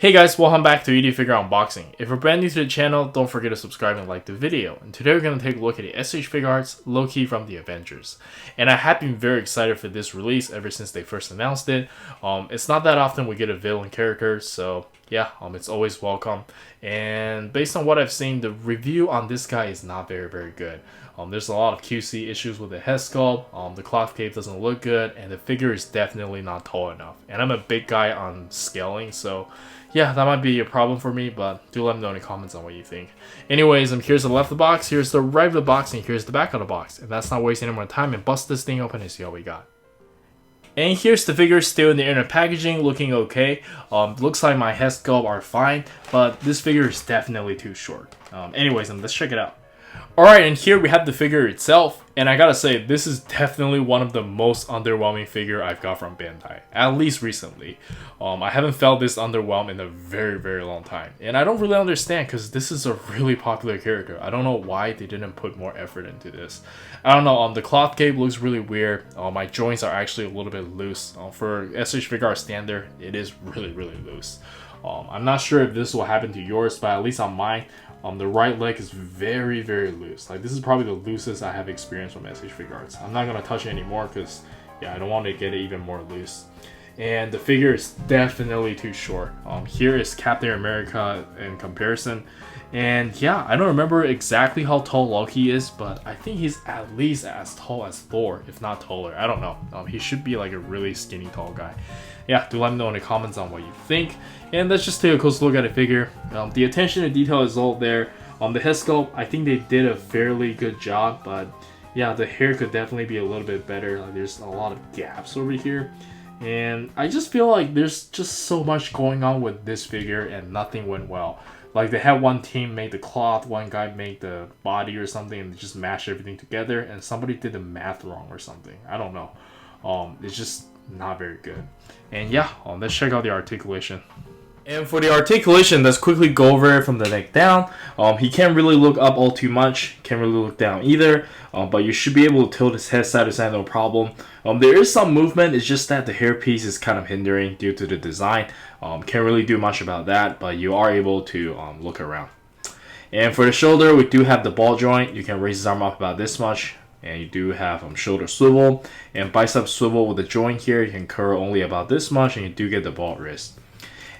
Hey guys, welcome back to Figure Unboxing. If you're brand new to the channel, don't forget to subscribe and like the video. And today we're going to take a look at the S.H.Figuarts Loki from the Avengers. And I have been very excited for this release ever since they first announced it. It's not that often we get a villain character, so yeah, it's always welcome. And based on what I've seen, the review on this guy is not very good. There's a lot of QC issues with the head sculpt, the cloth cape doesn't look good, and the figure is definitely not tall enough. And I'm a big guy on scaling, so yeah, that might be a problem for me, but do let me know in the comments on what you think. Anyways, here's the left of the box, here's the right of the box, and here's the back of the box. And that's not wasting any more time, and bust this thing open and see what we got. And here's the figure still in the inner packaging, looking okay. Looks like my head sculpt are fine, but this figure is definitely too short. Anyways, let's check it out. Alright, and here we have the figure itself, and I gotta say, this is definitely one of the most underwhelming figure I've got from Bandai, at least recently. I haven't felt this underwhelmed in a very long time, and I don't really understand because this is a really popular character. I don't know why they didn't put more effort into this. I don't know, the cloth cape looks really weird. My joints are actually a little bit loose. For S.H.Figuarts standard, it is really loose. I'm not sure if this will happen to yours, but at least on mine, the right leg is very loose. Like, this is probably the loosest I have experienced from S.H.Figuarts. I'm not gonna touch it anymore because, yeah, I don't want to get it even more loose. And the figure is definitely too short. Here is Captain America in comparison. And yeah, I don't remember exactly how tall Loki is, but I think he's at least as tall as Thor, if not taller. I don't know. He should be like a really skinny tall guy. Yeah, do let me know in the comments on what you think. And let's just take a close look at the figure. The attention to detail is all there. The head sculpt, I think they did a fairly good job, but yeah, the hair could definitely be a little bit better. Like, there's a lot of gaps over here. And I just feel like there's just so much going on with this figure and nothing went well. Like, they had one team make the cloth, one guy make the body or something, and they just mashed everything together, and somebody did the math wrong or something. I don't know. It's just not very good. And yeah, let's check out the articulation. And for the articulation, let's quickly go over it from the neck down. He can't really look up all too much, can't really look down either, but you should be able to tilt his head side to side, no problem. There is some movement, it's just that the hairpiece is kind of hindering due to the design. Can't really do much about that, but you are able to look around. And for the shoulder, we do have the ball joint. You can raise his arm up about this much. And you do have shoulder swivel and bicep swivel with the joint here. You can curl only about this much, and you do get the ball wrist.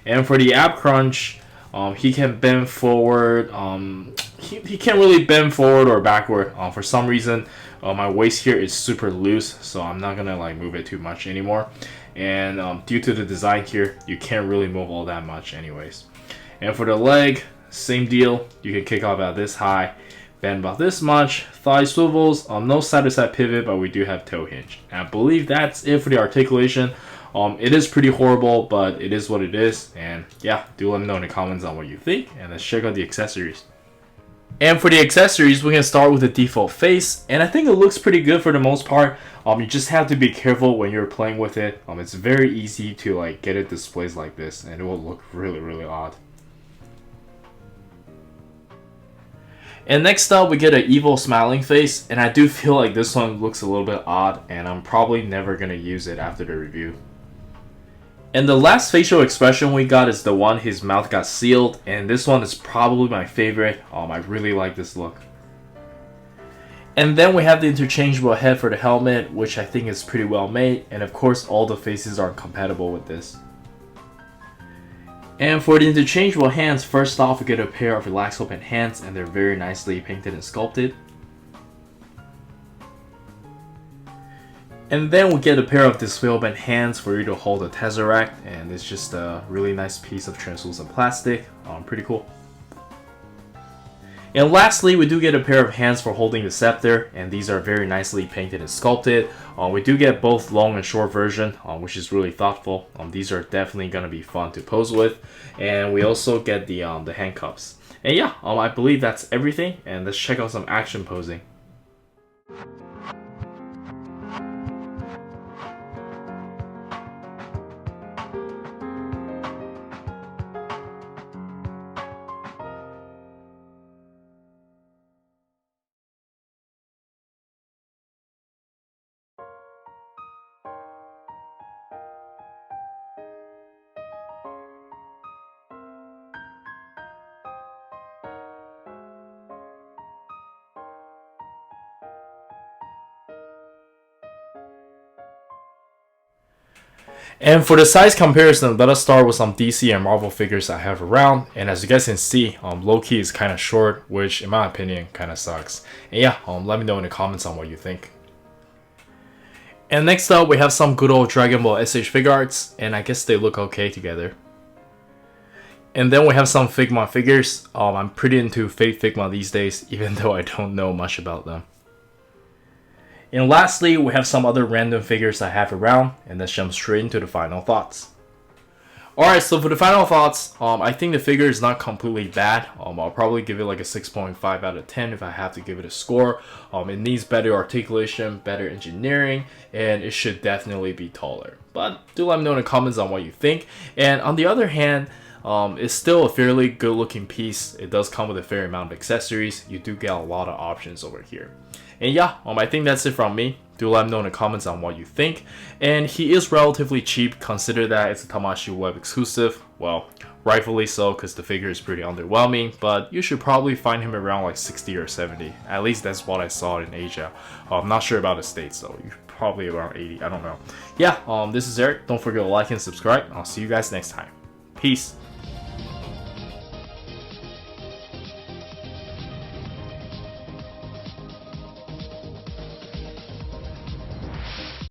And for the ab crunch, he can bend forward. He can't really bend forward or backward. For some reason, my waist here is super loose, so I'm not gonna like move it too much anymore. And due to the design here, you can't really move all that much anyways. And for the leg, same deal. You can kick off about this high, bend about this much, thigh swivels, no side-to-side pivot, but we do have toe hinge. And I believe that's it for the articulation. It is pretty horrible, but it is what it is. And yeah, do let me know in the comments on what you think, and let's check out the accessories. And for the accessories, we can start with the default face, and I think it looks pretty good for the most part. You just have to be careful when you're playing with it. It's very easy to like get it displays like this, and it will look really odd. And next up, we get an evil smiling face, and I do feel like this one looks a little bit odd, and I'm probably never gonna use it after the review. And the last facial expression we got is the one his mouth got sealed, and this one is probably my favorite. I really like this look. And then we have the interchangeable head for the helmet, which I think is pretty well made, and of course all the faces are compatible with this. And for the interchangeable hands, first off we get a pair of relaxed open hands, and they're very nicely painted and sculpted. And then we get a pair of display open hands for you to hold the Tesseract, and it's just a really nice piece of translucent plastic. Pretty cool. And lastly, we do get a pair of hands for holding the scepter, and these are very nicely painted and sculpted. We do get both long and short version, which is really thoughtful. These are definitely gonna be fun to pose with. And we also get the handcuffs. And yeah, I believe that's everything, and let's check out some action posing. And for the size comparison, let us start with some DC and Marvel figures I have around. And as you guys can see, Loki is kind of short, which in my opinion kind of sucks. And yeah, let me know in the comments on what you think. And next up, we have some good old Dragon Ball S.H.Figuarts, and I guess they look okay together. And then we have some Figma figures. I'm pretty into fake Figma these days, even though I don't know much about them. And lastly, we have some other random figures I have around, and let's jump straight into the final thoughts. Alright, so for the final thoughts, I think the figure is not completely bad. I'll probably give it like a 6.5 out of 10 if I have to give it a score. It needs better articulation, better engineering, and it should definitely be taller. But do let me know in the comments on what you think. And on the other hand, it's still a fairly good looking piece. It does come with a fair amount of accessories. You do get a lot of options over here. And yeah, I think that's it from me. Do let me know in the comments on what you think. And he is relatively cheap. Consider that it's a Tamashii Web exclusive. Well, rightfully so, because the figure is pretty underwhelming. But you should probably find him around like 60 or 70. At least that's what I saw in Asia. I'm not sure about the States though. Probably around 80. I don't know. Yeah, this is Eric. Don't forget to like and subscribe. I'll see you guys next time. Peace.